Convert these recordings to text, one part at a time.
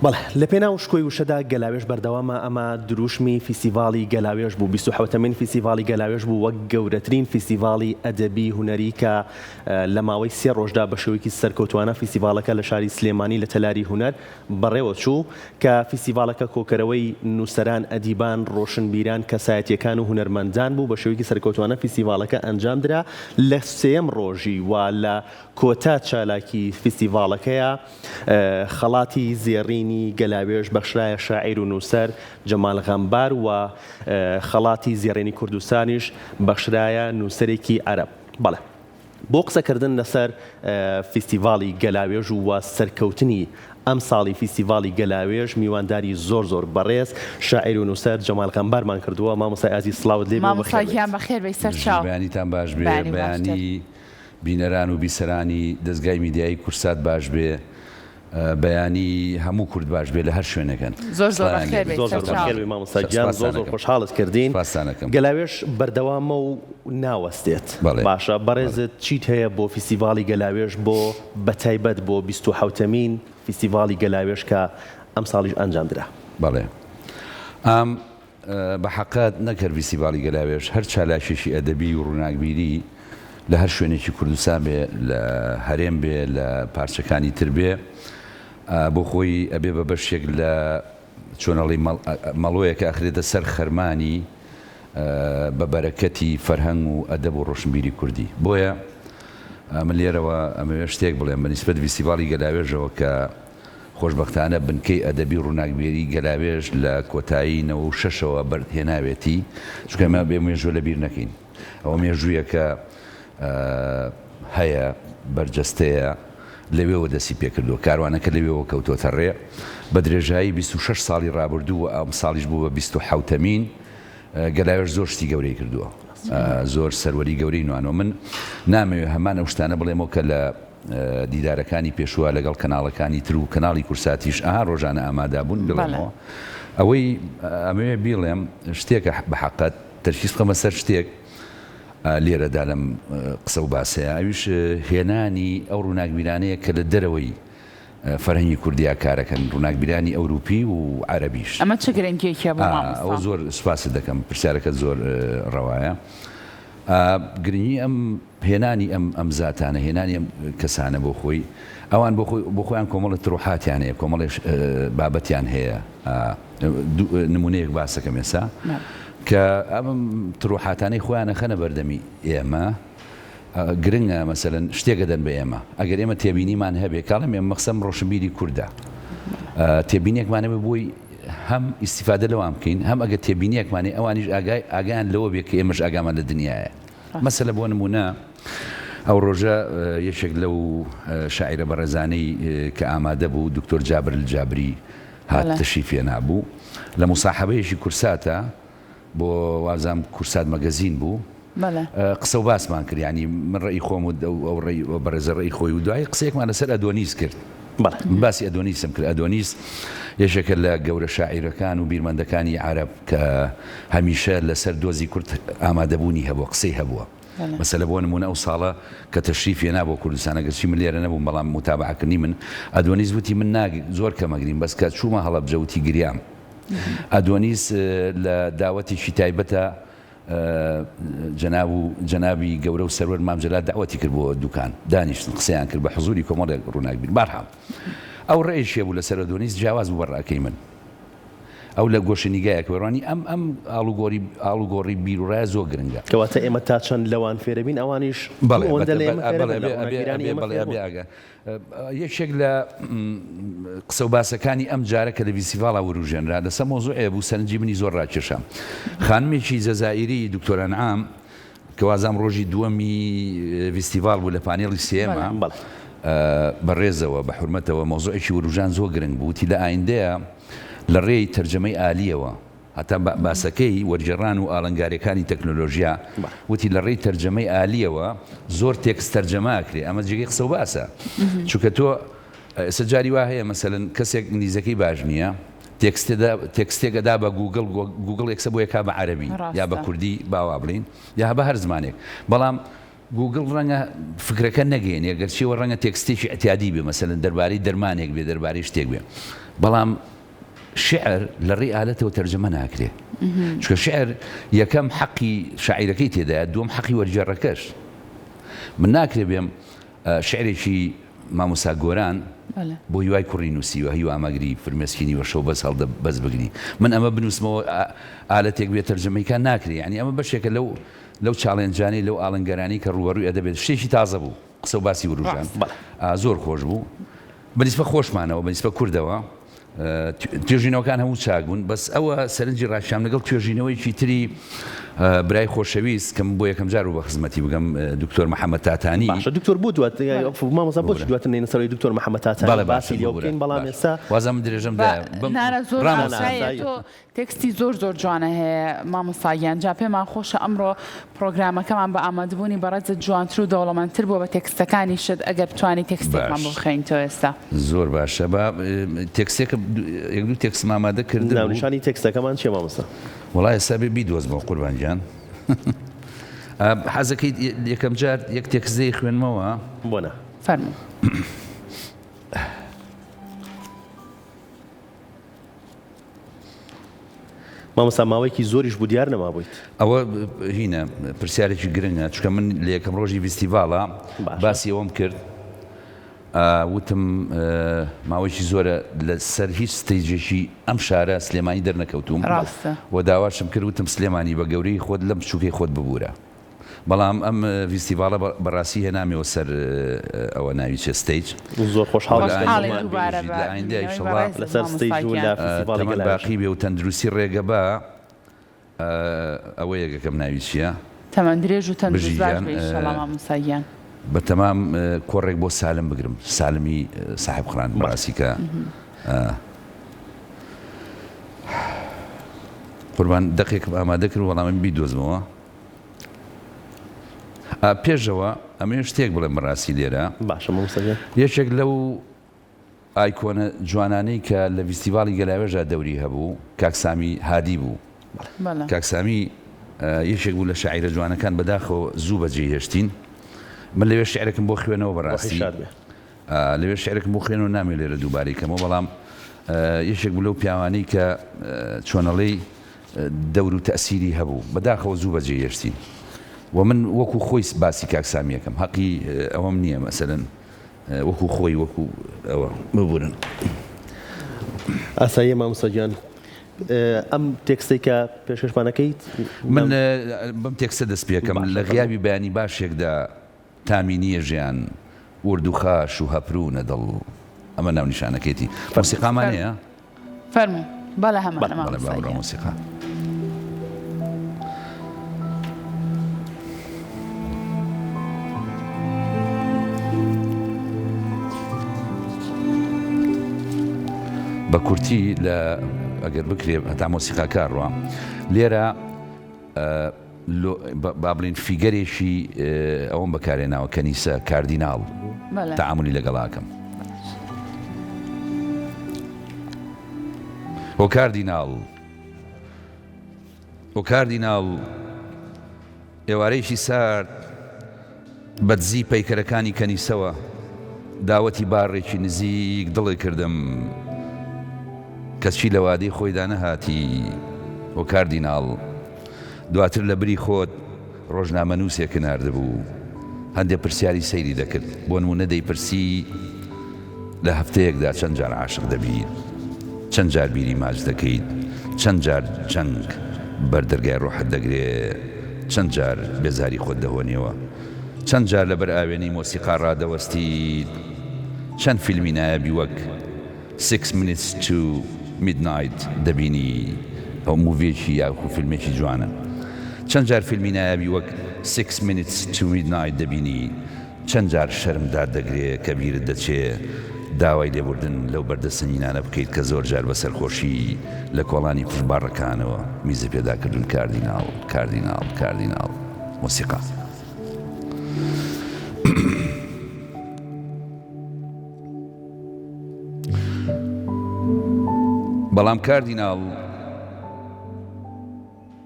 بەڵێ لە پێناو شکۆی وشەدا گەلاوێش بەردەوامە. ئەمە دروشمی فیستیڤاڵی گەلاوێش بوو. 27مین فیستیڤاڵی گەلاوێش بوو، وەک گەورەترین فیستیڤاڵی ئەدەبی هونەری کە لە ماوەی 3 ڕۆژدا بە شێوەیەکی سەرکەوتوانە فیستیڤاڵەکە لە شاری سلێمانی لە تەلاری هونەر بەڕێوە چوو کە فیستیڤاڵەکە کۆکەرەوەی نووسەران، ئەدیبان، ڕۆشنبیران، کەسایەتیەکان و هونەرمەندان بوو. بە شێوەیەکی سەرکەوتوانە فیستیڤاڵەکە ئەنجام درا. لە 3ەم ڕۆژی و لە کۆتا چالاکی فیستیڤاڵەکەیە خەڵاتی زێڕینی گەلاوێش بەخشرایە شاعیر و نووسەر جەمال غەمبار و خەڵاتی زێڕینی کوردستانیش بەخشرایە نووسەرێکی عەرەب. بەڵێ بۆ قسەکردن لەسەر فیستیڤاڵی گەلاوێژ و سەرکەوتنی ئەم ساڵی فیستیڤاڵی گەلاوێژ میوانداری زۆر بەڕێز شاعیر و نووسەر جەمال غەمبارمان کردووە. مامۆستای ئازیز سڵاوت لێ بێ. مامۆستایان بەخێر بێی سەرچاو. بەیانیتان باش بێ، بەیانی بینەران و بیسەرانی دەستگای میدیایی کورسات باش بێ، بەیانی هەموو کورد باش بێ لە هەر شوێنەکەن. زۆر بەخێر بێی سەرچاو. مامۆستاگیان زۆر خۆشحاڵت کردین. گەلاوێش بەردەوامە و ناوەستێت. باشە بەڕێزت چیت هەیە بۆ فیستیڤاڵی گەلاوێش، بۆ بەتایبەت بۆ 27مین فیستیڤاڵی گەلاوێش کە ئەم ساڵیش ئەنجام درا؟ بەڵێ ئەم بە حەقەت نەکرد فیستیڤاڵی گەلاوێش هەر چالاشێکی ئەدەبی و ڕووناکبیری لە هەر شوێنێکی کوردستان بێ، لە هەرێم بێ، لە پارچەکانی تر بێ، بۆ خۆی ئەبێ بە بەشێک لە چۆنەڵی مەڵۆیەکە ئەخرێتە سەر خەرمانی بە بەرەکەتی فەرهەنگ و ئەدەب و ڕۆشنبیری کوردی. بۆیە من لێرەوە ئەمەوێ شتێک بڵێم بە نیسبەت فیستیڤاڵی گەلاوێژەوە کە خۆشبەختانە بنکەی ئەدەبی ڕووناکبێری گەلاوێژ لە کۆتایی 96ەوە بەردهێناوێتی، چونکە ئەمە بێ مێژووە لەبیر نەکەین. ئەوە مێژوویە کە هەیە بەرجەستەیە لەوێەوە دەستی پێکردووە، کاروانەکە لەوێەوە کەوتۆتە ڕێ بە درێژایی 26 ساڵی ڕابردووە. ئەم ساڵیش بوو بە 27مین. گەلاوێژ زۆر شتی گەورەی کردووە، زۆر سەروەری گەورەی نوانەوە. من نامەوێت هەمان ئەو شتانە بڵێمەوە کە لە دیدارەکانی پێشوە لەگەڵ کەناڵەکانی تر و کەناڵی کورساتیش ڕۆژانە ئامادەبوون بڵێمەوە. ئەوەی ئەمەوێ بیڵێم شتێکە بە حەقەت تەرکیز بخەمە سەر شتێک لێرەدا لەم قسە و باسەیە، ئەویش هێنانی ئەو ڕووناکبیرانەیە کە لە دەرەوەی فەرهەنگی کوردیا کارەکەن، ڕووناکبیرانی ئەوروپی و عەرەبیش. ئەمە چه گرنگێکە بۆ مامۆستا؟ ئەو زۆر سوپاست دەکەم، پرسیارەکەت زۆر ڕەوایە. گرنگی ئەم هێنانی ئەم زاتانە، هێنانی ئەم کەسانە بۆ خۆی، ئەوان بۆ خۆیان کۆمەڵە تڕوحاتیان هەیە، کۆمەڵی بابەتیان هەیە. نمونەیەک باسەکەم ئێستا کە ئەم تڕوحاتانەی خۆیانە خەنە بەردەمی ئێمە گرنگە مەسەلەن شتێکە دەن بە ئێمە. ئەگەر ئێمە تێبینیمان هەبێ، کاڵم ئێمە مەخسەم ڕۆشنبیری کووردە، تێبینیەکمانە بۆی هەم ئیسیفادە لەوام بکەین، هەم ئەگە تێبینیەکمانێ ئەوانیش ئاگایان لەوە بێ کە ئێمەش ئاگامان لە دنیاە. مەسەلە بۆ نمونە ئەو ڕۆژە یەکێک لەو شاعیرە بەڕێزانەی کە ئامادە بوو دکتۆر جابر الجابری هات تەشریفێ نابوو لە موساحەبەیەکی کورساتە بۆ وازام کورسات مەگەزین بوو. قسە و باسمان کرد، ینی من ڕێی خۆم و ئەو بەڕێزە ڕێی خۆی و دوای قسەیەکمان لەسەر ئەدۆنیس کرد. باسی ئەدۆنیسم کرد. ئەدۆنیس یەکێکە لە گەورە شاعیرەکان و بیرمەندەکانی عەرەب کە هەمیشە لەسەر دۆزی کورد ئامادەبوونی هەبووە، قسەی هەبووە. مەسەلە بۆ نمونە ئەو ساڵە کە تەشریفێ نابوو کوردستان، ئەگەرچی من لێرە نەبووم بەڵام متابعەکردنی من، ئەدۆنیس وتی من زۆر کەمەگرین، بەس کە چوومە هەڵەبجە وتی گریام. ئەدۆنیس لە داوەتێکی تایبەتە جەنابی گەورە و سەروەر مام جەلال داوەتی کرد بۆ دوکان، دانیشتن قسەیان کرد بە حزوری کۆمەڵێک ڕووناکبیر. بەرحاڵ ئەو ڕێیشێ بوو لەسەر ئەدۆنیس جیاواز بوو بەڕاکەی من، ئەو لە گۆشەنیگایەک وێڕانی ئەم ئاڵوگۆڕی بیرڕای زۆر گرنگە. کەواتە ئێمە تا چەند لەوان فێرەبین ئەوانیش یەکێک لە قسە و باسەکانی ئەم جارە کە لە فیستیڤاڵا وروژێنرا لەسەر مۆزوعێ بوو، سەرنجی منی زۆر ڕاکێشام. خانمێکی جەزائیری دکتۆر ئەنعام کە وازام ڕۆژی دووەمی فیستیڤاڵ بوو لە پانێڵی سێمە بەڕێزەوە بە حورمەتەوە مۆزوعێکی وروژان زۆر گرنگ بوو، وتی لە ئایندەیە لە ڕێی تەرجەمەی ئالیەوە هەتا باسەکەی وەرجێڕان و ئاڵنگاریەکانی تەکنۆلۆژیا، وتی لە ڕێی تەرجەمەی ئالیەوە زۆر تێکست تەرجەماکرێ. ئەمە جێگەی قسە و باسە، چونکە تۆ سەجاری وا هەیە مەسەلەن کەسێک ئینگلیزەکەی باش نییە، تێکستێکەدا بە گوگڵ یەکسە بۆ یەکا بە عەرەبی یا بە کوردی باوا بڵین یا بە هەر زمانێک، بەڵام گوگل ڕەنگە فکرەکە نەگەێنێ گەرچیەوە ڕەنگە تێکستێکی ئەتیادی بێ مەسەلەن دەربارەی دەرمانێک بێ دەربارەی شتێک بێ بەڵام شعر لە ڕێی ئالەتەوە تەرجەمە ناکرێ چکە شعر یەکەم حەقی شاعیرەکەی تێدایە دووەم حەقی وەرجێڕەکەش من ناکرێ بێم شعرێکی مامۆستا گۆران بۆ هیوای کوڕی نووسیوە هیوا ئاماگری فرمێسکینی وەشەو بەس هەڵدە بەس بگری من ئەمە بنووسمەوە ئالەتێک بێت تەرجەمەیکان ناکرێ ینی ئەمە بەشێکە لەو چاڵێنجانی لەو ئاڵنگەرانی کە ڕووەڕووی ئەدەبێت شتێکی تازە بوو قسە و باسی وروژان زۆر خۆش بوو بەنسبە خۆشمانەوە بەنسبە کوردەوە توێژینەوەکان هەموو چاک بوون بەس ئەوە سەرنجی ڕاشام لەگەڵ توێژینەوەیکی تری برای خۆشەویست کەم بۆ یەکەم جار و بە خزمەتی بگەم دکتۆر محەممەد تاتانی دکتۆر بوو دوات مامۆستا بۆ دواتر نینەسەرەوەی دکتۆر محەممەد تاتانی باسی لێوکەین بەڵام ئێستا وازم درێژم تۆ تێکستی زۆر جوانە هەیە مامۆستاییان جا پێمان خۆشە ئەمڕۆ پرۆگرامەکەمان بە ئامادەبوونی بەڕێزە جوانتر و دەوڵەمەندتر بووە بە تێکستەکانی شت ئەگەر بتوانانی تێکستێکمان بخەینەوە ئێستا زۆر باشە بە تێکسێکە یەک دوو تێکسم ئامادە کردن ناونیشانی تێکستەکەمان چێ مامۆستا وڵای ئێستا بێ بیدۆزمەوە قوربانجان حەزەکەی یەکەم جار یەک تێکستەی خوێنمەوە بۆنە فەرموو مامۆستا ماوەیەکی زۆریش بوو دیار نەمابوویت ئەوە هینە پرسیارێکی گرنگە چکە من لە یەکەم ڕۆژی فیستیڤاڵە باسی ئەوەم کرد وتم ماوەیەکی زۆرە لەسەر هیچ ستەیجێکی ئەم شارە سلێمانی دەرنەکەوتوم و داواشم کرد وتم سلێمانی بە گەورەی خۆت لەم بچووکەی خۆت ببوورە بەڵام ئەم فیستیڤاڵە بەڕاستی هێنامەوە سەر ئەوە ناوی چێ ستەیج زۆر خۆشحاڵ لەسەر ستەیج و لە فیستیڤاڵی باقی بێ و تەندروستی ڕێگە بە ئەوە یەکەکەم ناوی چییە؟ تەمەند درێژ و تەندروست باش بێ ئینشەڵڵا مامۆستاییان بە تەمام کۆڕێک بۆ سالم بگرم سالمی ساحب خوڕان بەڕاستی کە قوربان دەقێکم ئامادە کرد وەڵام بیدۆزمەوە پێشەوە ئەمێ شتێک بڵێم بەڕاستی لێرە باشە مامۆستا یەکێک لەو ئایکۆنە جوانانەی کە لە فیستیڤاڵی گەلاوێژە دەوری هەبوو کاکسامی هادی بوو کاکسامی یەکێک بوو لە شاعیرە جوانەکان بەداخەوە زوو بەجێ هێشتین من لەوێ شعرێکم بۆ خوێنەوە بەڕاستی لەوێ شعرێکم بۆ خوێنەوە نامێ لێرە دووبارەیکەمەوە بەڵام یەکێک بوو لەو پیاوانەی کە چۆنەڵەی دەور و تەسیری هەبوو بەداخەوە زوو بەجێ هێشتین و من وەکو خۆی باسی کاکسامیەکەم حەقی ئەوەم نییە مەسەلەن وەکو خۆی وەکو ئەوە ببورن ئاساییە مامۆستا گیان ئەم تێکستەی کە پێشکەشمانەکەیت من بەم تێکستە دەست پێکەم لە غیابی بەیانی باشێکدا تامینیە ژیان ورد و خاش و هەپرو نەدڵ ئەمە ناونیشانەکەیتی مۆسیقامانەیە فەرموو بەڵێ هەمانە مۆسیقا بە کورتی لە ئەگەر بکرێ هەتا مۆسیقاکار ڕوە لێرە با بڵین فیگەرێکی ئەوەم بەکارێناوە کەنیسە کاردیناڵ تەعاملی لەگەڵاکەم ئۆ کاردیناڵ ئێوارەیەکی سارد بەدزی پەیکەرەکانی کەنیسەوە داوەتی باڕێکی نزیک دڵی کردم کەچی لە وادەی خۆیدا نەهاتی ئۆ کاردیناڵ دواتر لە بری خۆت ڕۆژنامە نووسێکە ناردبوو هەندێک پرسیاری سەیری دەکرد بۆ نمونە دەیپرسی لە هەفتەیەکدا چەند جار عاشق دەبیت چەند جار بیری ماچ دەکەیت چەند جار جەنگ بەردەرگای ڕۆحت دەگرێت چەند جار بێزاری خۆت دەهۆنیەوە چەند جار لەبەر ئاوێنەی مۆسیقا ڕادەوەستیت چەند فیلمی نایابی وەک 6 minutes to midnight دەبینی ئەو موڤێکی یاخو فیلمێکی جوانە چەند جار فیلمی نایابی وەک 6 minutes to midnight دەبینی چەند جار شەرمدار دەگرێت کە بیرت دەچێت داوای لێبوردن لەو بەردە سنگینانە بکەیت کە زۆر جار بە سەرخۆشی لە کۆڵانی کوژباڕەکانەوە میزە پێداکردن کاردیناڵ مۆسیقا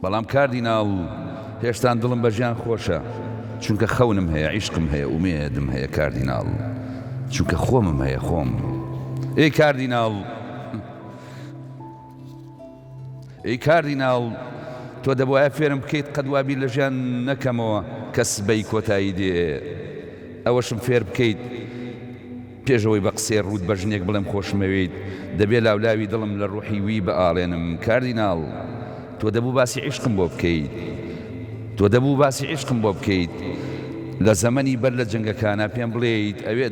بەڵام کاردیناڵ هێشتان دڵم بە ژیان خۆشە چونکە خەونم هەیە عیشقم هەیە ئومێدم هەیە کاردیناڵ چونکە خۆمم هەیە خۆم ئەی کاردیناڵ ئەی کاردیناڵ تۆ دەبوایە فێرم بکەیت قەدوابی لە ژیان نەکەمەوە کە سبەی کۆتایی دێ ئەوەشم فێر بکەیت پێشەوەی بە قسێ ڕوود بە ژنێک بڵێم خۆشمەوێیت دەبێ لاولاوی دڵم لە ڕوحی وی بە ئاڵێنم کاردیناڵ تۆ دەبوو باسی عیشقم بۆ بکەیت تۆ دەبوو باسی عیشقم بۆ بکەیت لە زەمەنی بەر لە جنگەکانە پێم بڵێیت ئەوێ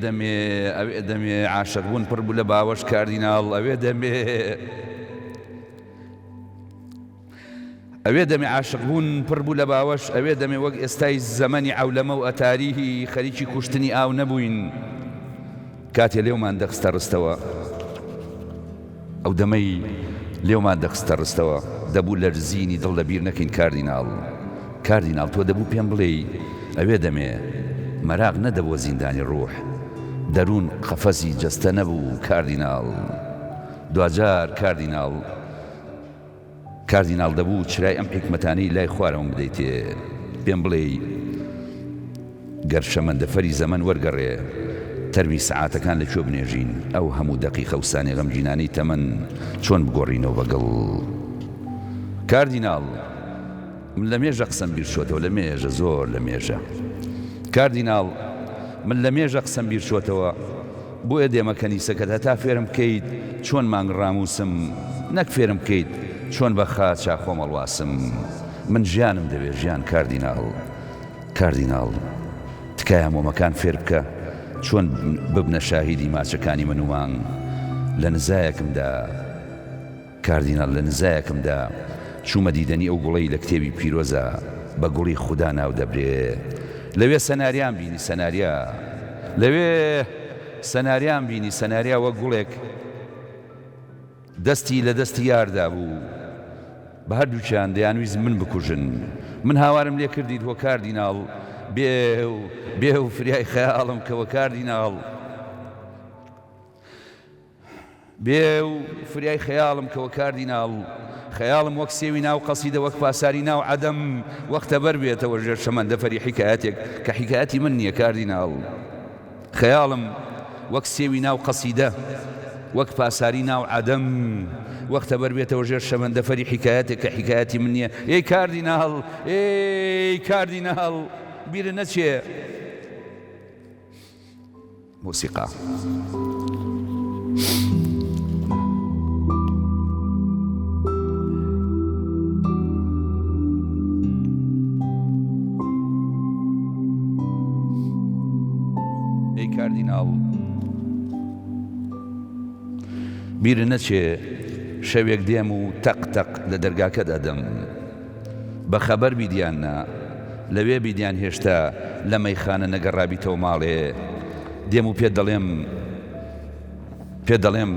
دەمێ عاشق بوون پڕ بوو لە باوەش کاردیناڵ ئەوێ دەمێ عاشق بوون پڕ بوو لە باوەش ئەوێ دەمێ وەک ئێستای زەمەنی عەولەمە و ئەتاریهی خەریکی کوشتنی ئاو نەبووین کاتێ لێومان دەخستە ڕستەوە ئەو دەمەی لێومان دەخستە ڕستەوە دەبوو لەرزینی دڵ لەبیر نەکەین کاردیناڵ تۆ دەبوو پێم بڵێ ئەوێ دەمێ مەراغ نەدەبووە زیندانی ڕوح دەروون قەفەزی جەستە نەبوو کاردیناڵ دوجار کاردیناڵ دەبوو چرای ئەم حکمەتانەی لای خوارەوەم بدەیتێ پێم بڵێ گەر شەمەندەفەری زەمەن وەرگەڕێ تەرمی سەعاتەکان لەکوێ بنێژین ئەو هەموو دەقیقە و سانێ غەمگینانەی تەمەن چۆن بگۆڕینەوە بەگەڵ کاردیناڵ من لە مێژە قسەم بیر چۆتەوە لە مێژە زۆر لە مێژە کاردیناڵ من لە مێژە قسەم بیر چۆتەوە بۆیە دێمە کەنیسەکەت هەتا فێرم بکەیت چۆن مانگ ڕاموسم نەک فێرم بکەیت چۆن بە خات چاخۆم هەڵواسم من ژیانم دەوێت ژیان کاردیناڵ تکایە مۆمەکان فێر بکە چۆن ببنە شاهیدی ماچەکانی من و مانگ لە نزایەکمدا کاردیناڵ لە نزایەکمدا چوومە دیدەنی ئەو گوڵەی لە کتێبی پیرۆزە بە گوڵی خودا ناو دەبرێ لەوێ سەناریان بینی سەناریان بینی سەناریا وەک گوڵێک دەستی لە دەستی یاردا بوو بە هەردووچیان دەیانویست من بکوژن من هاوارم لێ کردیت وە کاردیناڵ بێ و فریای خەیاڵم کەوە کاردیناڵ بێ و فریای خەیاڵم کەوە کاردیناڵ خەیاڵم وەک سێوی ناو قەسیدە وەک پاساری ناو عەدەم وەختە بەر بێتەوە ژێر شەمەندەفەری حیکایەتێک کە حیکایەتی من نییە کاردیناڵ خەیاڵم وەک سێوی ناو قەسیدە وەک پاساری ناو عەدەم وەختە بەر بێتەوە ژێر شەمەندەفەری حیکایەتێک کە حیکایەتی من نییە ئێی کاردیناڵ بیرە نەچێ موسیقا ئەی کاردیناڵ بیرە نەچێ شەوێک دێم و تەق لە دەرگاکە دەدەم بە خەبەر بیدیاننا لەوێ بیدیان هێشتا لە مەیخانە نەگەڕابیتەوە ماڵێ دێم و پێ دەڵێم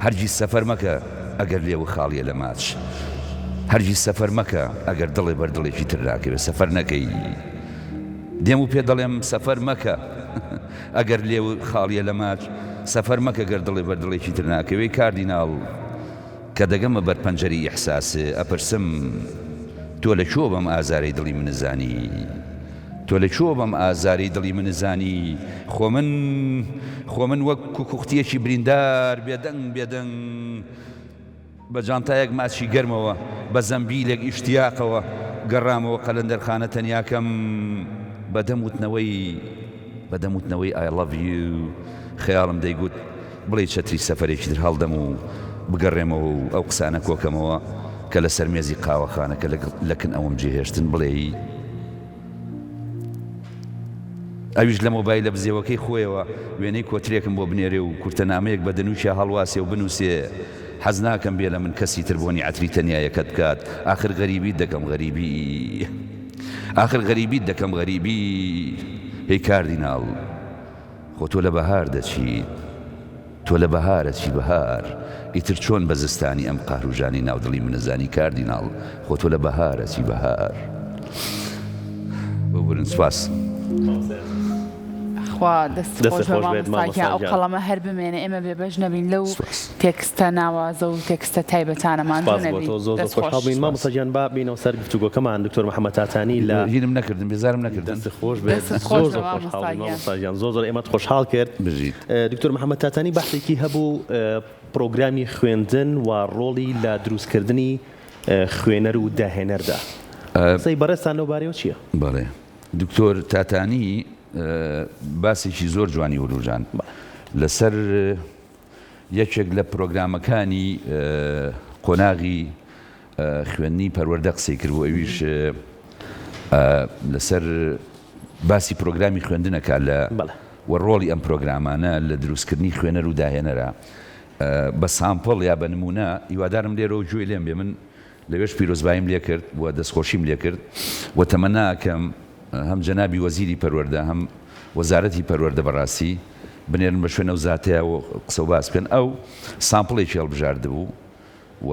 هەرگیز سەفەر مەکە ئەگەر لێوە خاڵیە لە ماچ هەرگیز سەفەر مەکە ئەگەر دڵێ بەردڵێکی تر ناکەوێت سەفەر نەکەی دێم و پێ دەڵێم سەفەر مەکە ئەگەر لێوە خاڵیە لە ماچ سەفەر مەکە گەر دڵێ بەردڵێکی تر ناکەوێت کاردیناڵ کە دەگەمە بەر پەنجەری ئیحساسێ ئەپرسم تۆ لە کۆ بەم ئازارەی دڵی من زانی خۆ من وەک کوکوختیەکی بریندار بێدەنگ بە جانتایەک ماچی گەرمەوە بە زەمبیلێک ئیشتیاقەوە گەڕامەوە قەلەندەرخانە تەنیاکەم بەدەموتنەوەی I love you خەیاڵم دەیگوت بڵێ چەتری سەفەرێکی تر هەڵدەم و بگەڕێمەوە و ئەو قسانە کۆکەمەوە کە لە سەرمێزی قاوەخانەکە لەکن ئەوم جێهێشتن بڵێ ئەویش لە مۆبایلە بزێوەکەی خۆیەوە وێنەی کۆترێکم بۆ بنێرێ و کورتەنامەیەک بە دەنووشە هەڵواسێ و بنووسێ حەز ناکەم بێ لە من کەسی تر بۆنی عەتری تەنیایەکەت بکات ئاخر غەریبیت دەکەم غەریبی هەی کاردیناڵ خۆ تۆ لە بەهار دەچیت تۆ لە بەهارەچی بەهار ئیتر چۆن بە زستانی ئەم قاروژانی ناودڵی منەزانی کاردیناڵ خۆ تۆ لە بەهارەچی بەهار بۆ برن سواس خوا دەست خۆش بە مامۆستاکە ئەو قەڵەمە هەر بمێنێ ئێمە بێبەش نەبین لەو تێکستە ناوازە و تێکستە تایبەتانەمان زۆر خۆشحاڵ بین. مامۆستاجان با بینەوە سەر گفتوگۆکەمان دکتۆر محەممەد تاتانی لە هینم نەکردم بێزارم نەکردن خۆش بێت زۆر مامۆستاجان زۆر ئێمە خۆشحاڵ کرد. دکتۆر محەممەد تاتانی بەحثێکی هەبوو پرۆگرامی خوێندن و ڕۆڵی لە دروستکردنی خوێنەر و داهێنەردا. قسەی بەڕێستان لەو بارەوە چییە؟ بەڵێ دکتۆر تاتانی باسێکی زۆر جوانی وروژان لەسەر یەکێک لە پرۆگرامەکانی قۆناغی خوێندنی پەروەردە قسەی کرد و ئەویش لەسەر باسی پرۆگرامی خوێندنەکە لە وەڕۆڵی ئەم پرۆگرامانە لە دروستکردنی خوێنەر و داهێنەرە بە سامپڵ یا بە نمونە هیوادارم لێرەوە گوێی لێم بێ. من لەوێش پیرۆزبایم لێ کرد و دەستخۆشیم لێ کرد و تەمەناکەم هەم جەنابی وەزیری پەروەردە هەم وەزارەتی پەروەردە بەڕاستی بنێرن بە شوێنە و زاتەیە و قسە و باس بکەن. ئەو سامپڵێکی هەڵبژاردە بوو و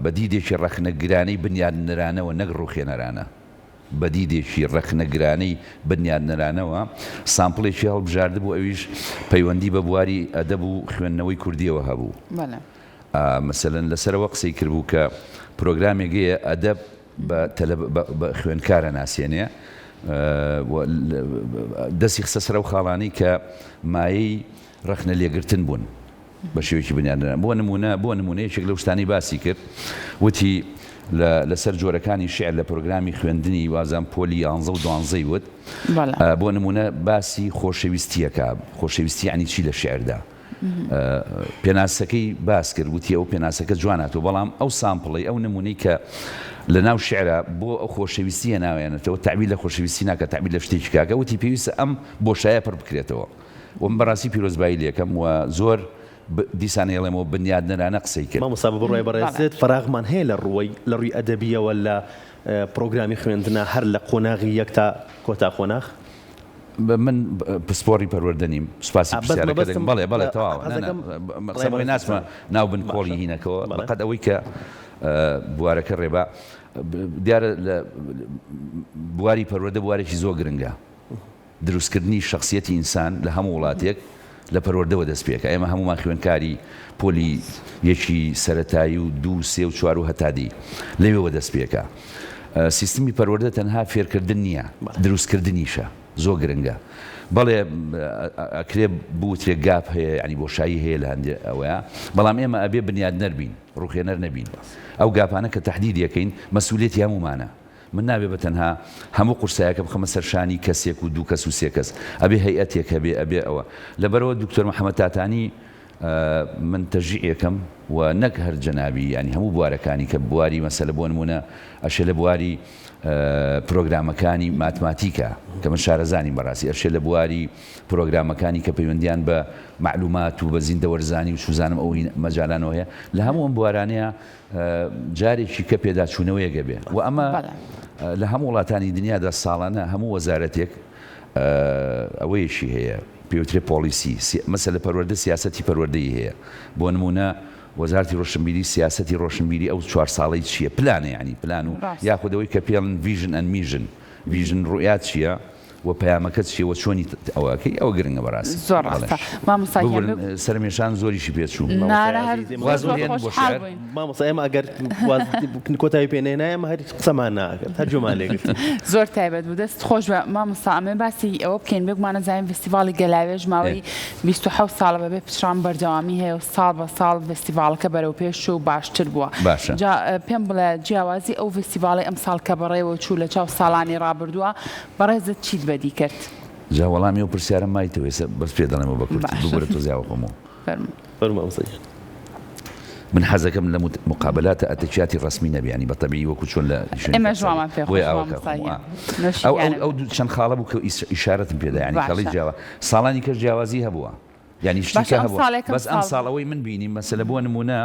بەدیدێکی ڕەخنەگرانەی بنیادنەرانەوە نەک ڕوخێنەرانە بەدیدێکی ڕەخنەگرانەی بنیادنەرانەوە سامپڵێکی هەڵبژاردە بوو. ئەویش پەیوەندی بە بواری ئەدەب و خوێندنەوەی کوردیەوە هەبوو. مەسەلەن لەسەرەوە قسەی کردبوو کە پرۆگرامێکەیە ئەدەب بە خوێندکارە ناسیێنێ دەستی خسە سەرە و خاڵانی کە مایەی ڕەخنە لێگرتن بوون بە شێوەیەکی بنیادنەران. بۆ نمونەیەکێک لەو شتانی باسی کرد وتی لەسەر جۆرەکانی شێعر لە پرۆگرامی خوێندنی وازان پۆلی 11 و 12 وت بۆ نمونە باسی خۆشەویستیەکە. خۆشەویستی یعنی چی لە شێعردا؟ پێناسەکەی باس کرد وتی ئەو پێناسەکە جواناتەوە بەڵام ئەو سامپڵی ئەو نمونەی کە لە ناو شێعرە بۆ ئەو خۆشەویستیە ناوێنێتەوە تعبیر لە خۆشەویستی ناکە تعبیر لە شتێکی کاکە وتی پێویستە ئەم بۆشایە پڕ بکرێتەوە. وم بەڕاستی پیرۆزبایی لێکەم و زۆر دیسانەیەڵێمەوە بنیادنەرانە قسەی کرد. مامۆستا بڕۆی بەڕێزێت فراغمان هەیە لە ڕووی ئەدەبیەوە لە پرۆگرامی خوێندنە هەر لە قۆناغی یەک تا کۆتا قۆناغ. من پسپۆری پەروەردەنیم سوپاسی پرسیارەکە دەکەم. بەڵێ تەواو قسەی ناسمە ناو بن کۆڵی هینەکەەوە بەقەت ئەوەی کە بوارەکە ڕێبا دیارە لە بواری پەروەردە بوارێکی زۆر گرنگە. دروستکردنی شخصیەتی ئینسان لە هەموو وڵاتێک لە پەروەردەوە دەست پێکە. ئێمە هەمومان خوێندکاری پۆلی یەکی سەرەتایی و 2 3 و 4 و هەتادی لەوێەوە دەست پێکە. سیستمی پەروەردە تەنها فێرکردن نییە دروستکردنیشە زۆر گرنگە. بەڵێ ئەکرێ بوترێک گاپ هەیە ینی بۆشایی هەیە لە هەندێک ئەوەیە بەڵام ئێمە ئەبێ بنیادنەر بین ڕوخێنەر نەبین. ئەو گاپانە کە تەحدید یەکەین مەسئولیەتی هەمومانە. من نابێ بە تەنها هەموو قورسایەکە بخەمە سەرشانی کەسێک و 2 کەس و 3 کەس ئەبێ هەیئەتێک هەبێ ئەبێ ئەوە. لەبەرەوە دکتۆر محەممەد تاتانی من تەژیعەکەم و نەک هەر جەنابی ینی هەموو بوارەکانی کە بواری مەسەلە بۆ نمونە ئەشێ لە بواری پرۆگرامەکانی ماتماتیکە کە من شارەزانی بەڕاستی ئەشێ لە بواری پرۆگرامەکانی کە پەیوەندیان بە معلومات و بە زیندەوەرزانی و سوزانم ئەوی مەجالانەوە هەیە لە هەموو ئەم بوارانەیە جارێکی کە پێداچوونەوەیەگە بێ و ئەمە لە هەموو وڵاتانی دنیادا ساڵانە هەموو وەزارەتێک ئەوەیەشی هەیە پێوترێ پۆلیسی مەسەلە پەروەردە سیاسەتی پەروەردەی هەیە. بۆ نمونە وەزارەتی ڕۆشنبیری سیاسەتی ڕۆشنبیری ئەو 4 ساڵەی چییە پلانە ینی پلان و یاخودەوەی کە پێڵن ڤیژن ئەند میژن ڤیژن ڕوئات چییە و پەیامەکەت چیەوە چۆنی ئەوەکەی ئەوە گرنگە بەڕاستی زۆر سەرمێشان زۆریشی پێچوو مامۆستا ئێمە ئەگەر کۆتایی پێێنێنایە هەر قسەمان ناکرد هەرجومان لێگرت زۆر تایبەت بوو دەست خۆش بە مامۆستا ئەمێ باسی ئەوە بکەین بگومانە زانین فستیڤاڵی گەلاوێژ ماوەی 27 ساڵە بەبێ پشان بەردەوامی هەیە و ساڵ بە ساڵ فستیڤالەکە بەرەو پێش و باشتر بووە. پێم بڵێ جیاوازی ئەو فستیڤاڵی ئەم ساڵ کە بەڕێوە چوو لە چاو ساڵانی ڕابردووە بەڕێزت چیت بەدی کرد؟ جا وەڵامی و پرسیارە مایتەوە بەس پێ دەڵێمەوە بە کورتی دووبارە تۆزیاوە خۆمەوە. من حەزەکەم لە مقابلاتە ئەتەکیاتی ڕسمی نەبی ینی بەتەبیعی وەکو چۆن لە ئەو چەند خاڵە بوو کە ئیشارەتم پێدا ینی خەڵی جیاوە ساڵانی کەس جیاوازی هەبووە ینی شتێکە هەبووە بەس ئەم ساڵەوەی من بینیم مەسەلە بۆ نمونە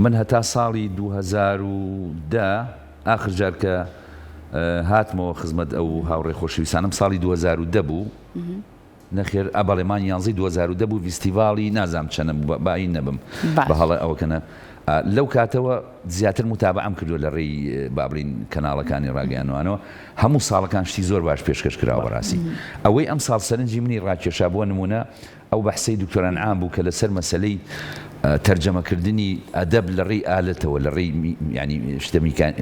من هەتا ساڵی 2010 ئاخر جار کە هاتمەوە خزمەت ئەو هاوڕێ خۆشەویستانم ساڵی 2010 بوو نەخێر ئەبەڵێمان 2010 بوو فیستیڤاڵی نازام چەنە باین نەبم بەهەڵە ئەوەکەنە لەو کاتەوە زیاتر متابعەم کردو لە ڕێی بابلین کەناڵەکانی ڕاگەیانەوەنەوە هەموو ساڵەکان شتی زۆر باش پێشکەش کراوە بەڕاستی ئەوەی ئەم ساڵ سەرنجی منی ڕاکێشا بۆ نمونە ئەو بەحسەی دکتۆر ئەنعام بوو کە لەسەر مەسەلەی تەرجەمەکردنی ئەدەب لە ڕێی ئالەتەوە لە ڕێی ینی شتەمیکان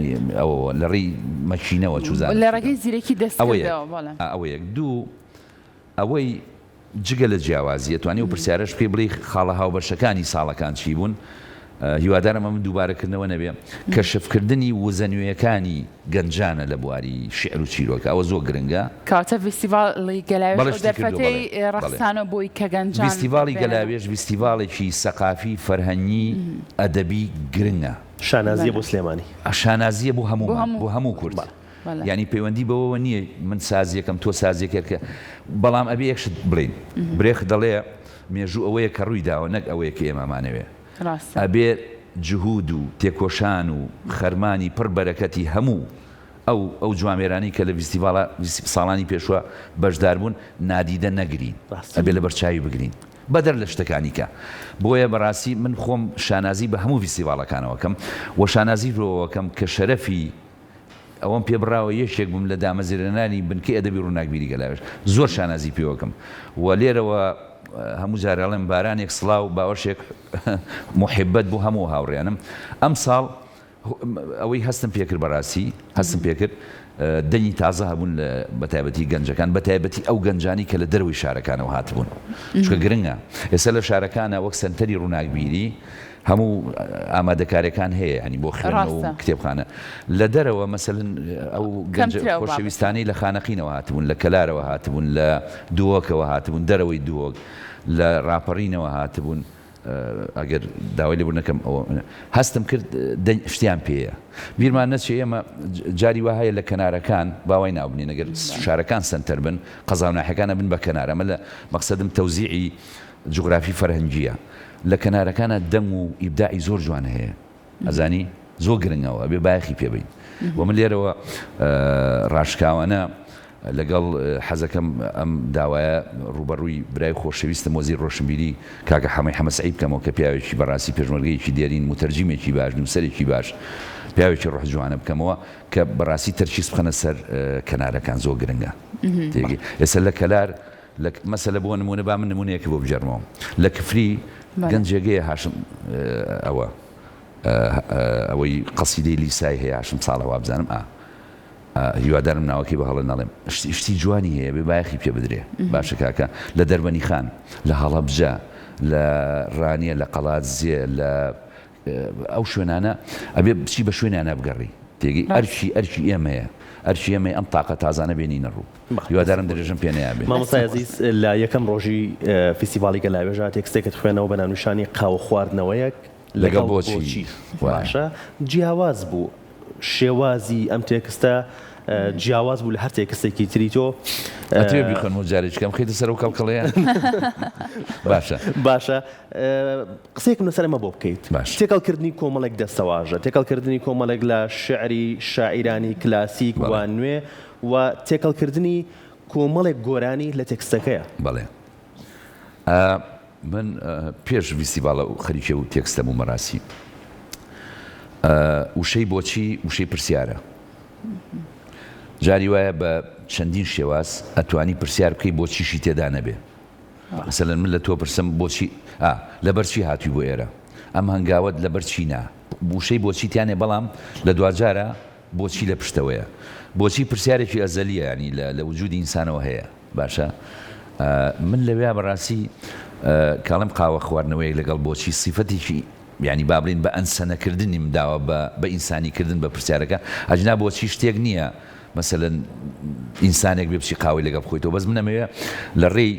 ئەوە لە ڕێی مەچینەوە چوزان لە ڕێگەی زیرەکی دەستەوە ئەوەیەک دوو ئەوەی جگە لە جیاوازیە توانی و پرسیارەش پێ بڵێ خاڵە هاوبەشەکانی ساڵەکان چی بوون هیوادارم ئەمە دووبارەکردنەوە نەبێ کەشفکردنی وزەنوێیەکانی گەنجانە لە بواری شعر و چیرۆکە ئەوە زۆر گرنگە کاتە فیستیڤاڵی گەلاوێژ دەرفەتەی ڕەخسانە بۆی کە گەنجان فیستیڤاڵی گەلاوێژ فیستیڤاڵێکی سەقافی فەرهەنگی ئەدەبی گرنگە شانازیە بۆ سلێمانی شانازیە بۆ هەموو کورد ینی پەیوەندی بەوەوە نییە من سازیەکەم تۆ سازیەکە بەڵام ئەبێ یەکشت بڵین برێخ دەڵێ مێژوو ئەوەیە کە ڕووی داوە نەک ئەوەیە کە ئێمەمانەوێ ئەبێ جهود و تێکۆشان و خەرمانی پڕ بەرەکەتی هەموو ئەو جوامێرانی کە لە فیستیڤاڵە ساڵانی پێشوە بەشدار بوون نادیدە نەگرین ئەبێ لە بەرچاوی بگرین بەدەر لە شتەکانی کە بۆیە بەڕاستی من خۆم شانازی بە هەموو فیستیڤاڵەکانەوەکەم و شانازی ڕۆوەکەم کە شەرەفی ئەوەم پێ بڕاوە یەکێک بووم لە دامەزرێنانی بنکەی ئەدەبی ڕووناکبیری گەلاوێژ زۆر شانازی پێوەکەم و لێرەوە هەموو جارەڵێم بارانێک سڵاو باوەشێک محبەت بوو هەموو هاوڕێنم ئەم ساڵ ئەوەی هەستم پێکرد بەڕاستی هەستم پێکرد دەنگی تازە هەبوون لە بەتایبەتی گەنجەکان بەتایبەتی ئەو گەنجانی کە لە دەروی شارەکانەوە هاتبوون چکە گرنگە ئێستا لە شارەکانە وەک سەنتەری ڕووناکبیری هەموو ئامادەکاریەکان هەیە هەنی بۆ خوێندنەوە و کتێبخانە لە دەرەوە مەسەلەن ئەو خۆشەویستانەی لە خانەقینەوە هاتبوون لە کەلارەوە هاتبوون لە دووەکەوە هاتبوون دەرەوەی دووەک لە ڕاپەڕینەوە هاتبوون ئەگەر داوای لێبوو نەکەم ئەوە هەستم کرد شتیان پێەیە بیرمان نەچێ ئێمە جاری وهەیە لە کەنارەکان باوای ناوبنین ئەگەر شارەکان سنتەر بن قەزاوناحەکانە بن بە کەنار ئەمە لە مەقسەدم تەوزیعی جوغرافی فەرهەنگیە لە کەنارەکانە دەم و ئیبداعی زۆر جوان هەیە ئەزانی زۆر گرنگەوە بێ بایەخی پێبین و من لێرەوە ڕاشکاوانە لەگەڵ حەزەکەم ئەم داوایە ڕوبەڕووی برای خۆشەویستم وەزیر ڕۆشنبیری کاکە حەمەی حەمەسعید بکەمەوە کە پیاوێکی بەڕاستی پێشمەرگەیەکی دیارین متەرجیمێکی باش نووسەرێکی باش پیاوێکی ڕۆح جوانە بکەمەوە کە بەڕاستی تەرکیز بخەنە سەر کەنارەکان زۆر گرنگە ئێستا لە کەلار مەسەلە بۆ نمونە با من نمونەیەکە بۆ بجەرمەوە لە کفری گەنجێگەیە هاشم ئەوەی قەسیدەی لیسای هەیە هاشم ساڵەوە بزانم هیوادارم ناوەکەی بە هەڵە ناڵێم شتی جوانی هەیە بێ بایەخی پێ بدرێ باشە کاکە لە دەربەنی خان لە هەڵەبجە لە ڕانیە لە قەڵاتزیە لە ئەو شوێنانە ئەبێ بچی بە شوێنیانە بگەڕی تێگەی ئەرچی ئێمەیە ئەرچی ئێمە ئەم تاقە تازانە بێنینە ڕوو هیوادارم درێژم پێ نەیابێ مامۆستای عەزیز لە یەکەم ڕۆژی فیستیڤاڵی گەلاوێژە تێکستێکت خوێنەوە بە ناونیشانی قاو خواردنەوەیەک لەگەڵ بۆچی باشە جیاواز بوو شێوازی ئەم تێکستە جیاواز بوو لە هەر تێکستێکی تری تۆ ئەتوێ بیخۆن و جارێکم خەیتە سەر و کەڵکەڵەیە باشە قسەیەکم لەسەر ئەمە بۆ بکەیت تێکەڵکردنی کۆمەڵێک دەستەواژە تێکەڵکردنی کۆمەڵێک لە شعری شاعیرانی کلاسیک وان نوێ و تێکەڵکردنی کۆمەڵێک گۆرانی لە تێکستەکەیە بەڵێ من پێش فیستیڤاڵە خەریکە و تێکستە بوو مەراسی وشەی بۆچی وشەی پرسیارە جاری وایە بە چەندین شێواز ئەتوانی پرسیار بکەی بۆچیشی تێدا نەبێ مەسەلەن من لە تۆ پرسم بۆچی لەبەرچی هاتووی بۆ ئێرە ئەم هەنگاوت لەبەرچی نا وشەی بۆچیتیانێ بەڵام لە دوجارە بۆچی لە پشتەوەیە بۆچی پرسیارێکی ئەزەلیە ینی لە وجودی ئینسانەوە هەیە باشە من لەوێ بەڕاستی کاڵم قاوە خواردنەوەی لەگەڵ بۆچی سیفەتێکی یعنی بابلین بە ئەنسەنەکردنی داوە بە ئینسانیکردن بە پرسیارەکە ئەجنا بۆچی شتێک نییە مەسەلەن ئینسانێک بێ بچی قاوی لەگەڵ بخۆیتەوە بەس منەمەوێ لە ڕێی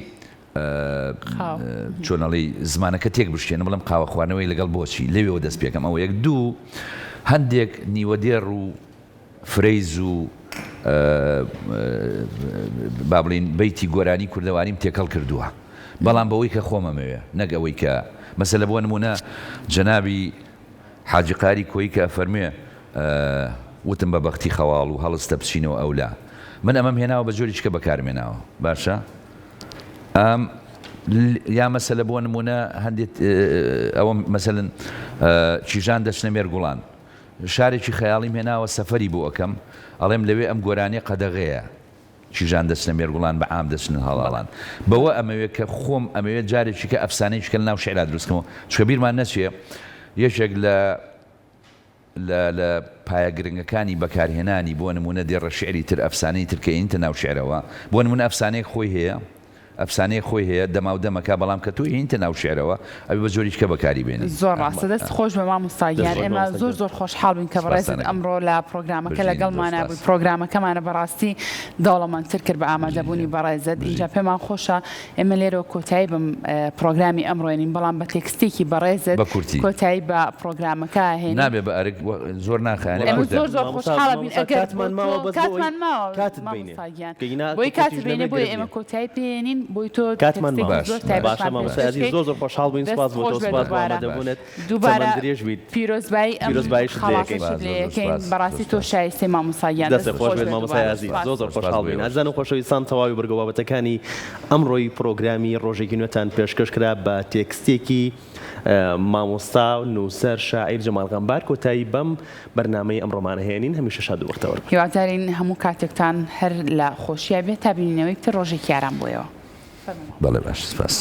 چۆنەڵی زمانەکە تێک بشتێنە بڵم قاوە خواردنەوەی لەگەڵ بۆچی لەوێەوە دەست پێکەم ئەوە یەک دوو هەندێک نیوەدێڕ و فرەیز و بابلین بەیتی گۆرانی کوردەواریم تێکەڵ کردووە بەڵام بەوەی کە خۆمەمەوێ نەک ئەوەی کە مەسەلە بۆ نمونە جەنابی حاجی قاری کۆی کە فەرمێ وتم بە بەختی خەواڵ و هەڵستە بچینەوە ئەولا من ئەمەم هێناوە بە جۆریچکە بەکارمێناوە باشە یا مەسەلە بۆ نمونە هەندێک ئەوە مەسەلەن چیژان دەچنە مێرگوڵان شارێکی خەیاڵیم هێناوە سەفەری بۆ ئەەکەم ئەڵێم لەوێ ئەم گۆرانیە قەدەغەیە چیژان دەچنە مێرگوڵان بە عام دەچنە هەڵاڵان بەوە ئەمەوێت کە خۆم ئەمەوێت جارێکی کە ئەفسانەیەکی کە ناو شعرا دروستکەمەوە چکە بیرمان نەچێ یەکێک لە پایە گرنگەکانی بەکارهێنانی بۆ نمونە دێڕە شعری تر ئەفسانەی ترکەینتە ناو شعرەوە بۆ نمونە ئەفسانەیە خۆی هەیە ئەفسانەیە خۆی هەیە دەما و دەمەکە بەڵام کە توی هینتە ناو شعرەوە ئەوی بە زۆریشکە بەکاری بێنێت زۆر ڕاستە دەست خۆش بە مامۆستاییان ئێمە زۆر خۆشحاڵ بووین کە بەڕێزت ئەمڕۆ لە پرۆگرامەکە لەگەڵمانە بووی پرۆگرامەکەمانە بەڕاستی دەوڵەمەندتر کرد بە ئامادەبوونی بەڕێزت اینجا پێمان خۆشە ئێمە لێرەوە کۆتایی بم پرۆگرامی ئەمڕۆێنین بەڵام بە تێکستێکی بەڕێزت کۆتایی بە پرۆگرامەکە هێن نابێ بە ئەرک زۆر ناخایێنێ زۆر خۆشحاڵە بین ئەگەر کاتمان ماوە بۆی کات بینێ بۆی ئێمە کۆتایی پێێنین بۆی تۆ باشە مامۆستای زۆر خۆشحاڵ بووین سپاس بۆ تۆ سپاس بۆ ئامادەبوونت دووبارە درێژ بیت پیرۆزبایی خەڵاتەکەین بەڕاستی تۆ شایستەی مامۆستاییان دەست خۆش بێت مامۆستای عەزیز زۆر خۆشحاڵ بووین ئازان و خۆشەویستان تەواوی بەرگەوابەتەکانی ئەمڕۆی پرۆگرامی ڕۆژێکی نوێتان پێشکەش کرا بە تێکستێکی مامۆستا نووسەر شاعیر جەمال غەمبار کۆتایی بەم بەرنامەی ئەمڕۆمان هێنین هەمیشە شاد و بەختەوەر هیوادارین هەموو کاتێکتان هەر لە خۆشیە بێت تا بینینەوەی تر ڕۆژێکی یاران بۆیەوە بەڵێ باش سپاس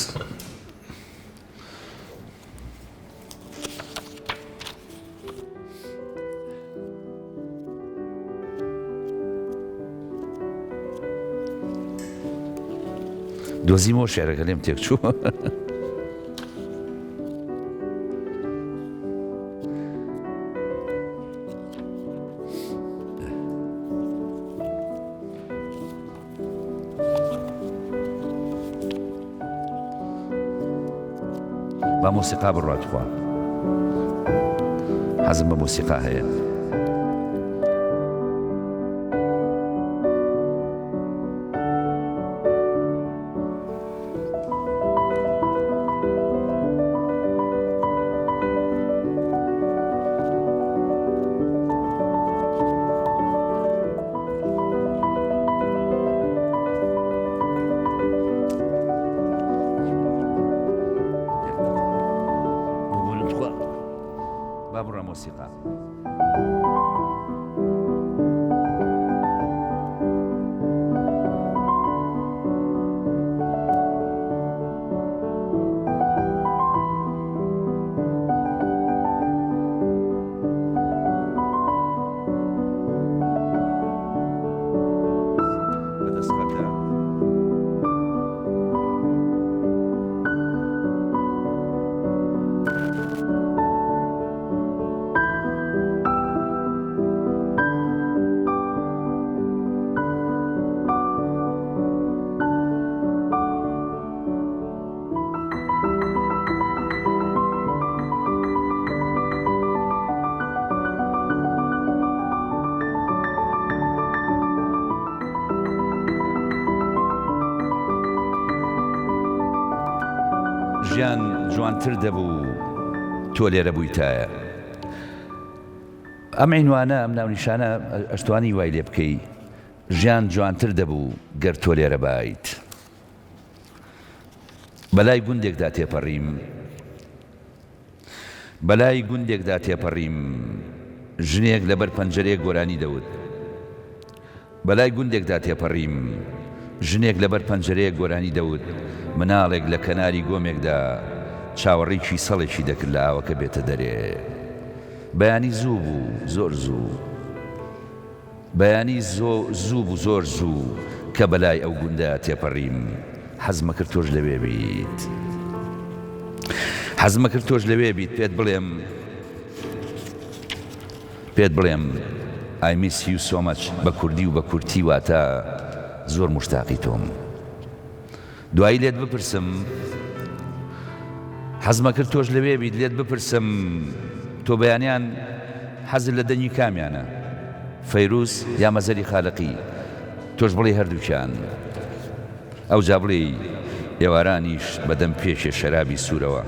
دۆزیمەوە شێعرەکە لێم تێک چوو با موسیقا بڕاتخوا حەزم بە موسیقا هەیە موسیقا ژیان جوانتر دەبوو تۆ لێرە بوویتایە ئەم عینوانە ئەم ناونیشانە ئەشتوانی وای لێ بکەی ژیان جوانتر دەبوو گەر تۆ لێرە بایت بەلای گوندێکدا تێپەڕیم بەلای گوندێکدا تێپەڕیم ژنێک لەبەر پەنجەرەیەک گۆرانی دەوت بەلای گوندێکدا تێپەڕیم ژنێک لەبەر پەنجەرەیەک گۆرانی دەوت مناڵێک لە کەناری گۆمێکدا چاوەڕێکی سەڵێکی دەکرد لە ئاوەکە بێتە دەرێ بەیانی زوو بوو زۆر زوو بەیانی زوو بوو زۆر زوو کە بەلای ئەو گوندە تێپەڕیم حەزمە کرد تۆش لەوێ بیت حەزمە کرد تۆش لەوێ بیت پێت بڵێم I miss you so much بە کوردی و بە کورتی واتە زۆر مشتاقی تۆم دوایی لێت بپرسم حەزمە کرد تۆش لەوێ بیت لێت بپرسم تۆ بەیانیان حەزت لە دەنگی کامیانە فەیروز یا مەزەری خالقی تۆش بڵێ هەردووکیان ئەو جا بڵێ ئێوارانیش بەدەم پێشێ شەرابی سوورەوە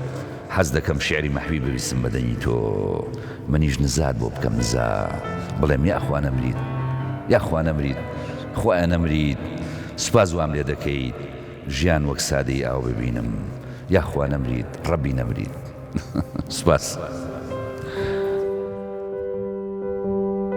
حەز دەکەم شعری مەحوی بویستم بەدەنگی تۆ منیش نزاد بۆ بکەم نزا بڵێم یاخوا نەمرید یاخوا نەمرید خوایە نەمرید سوپاس وام لێ دەکەیت ژیان وەک سادەی ئاو ببینم یاخوا نەمرید ڕەبی نەمرید سوپاس.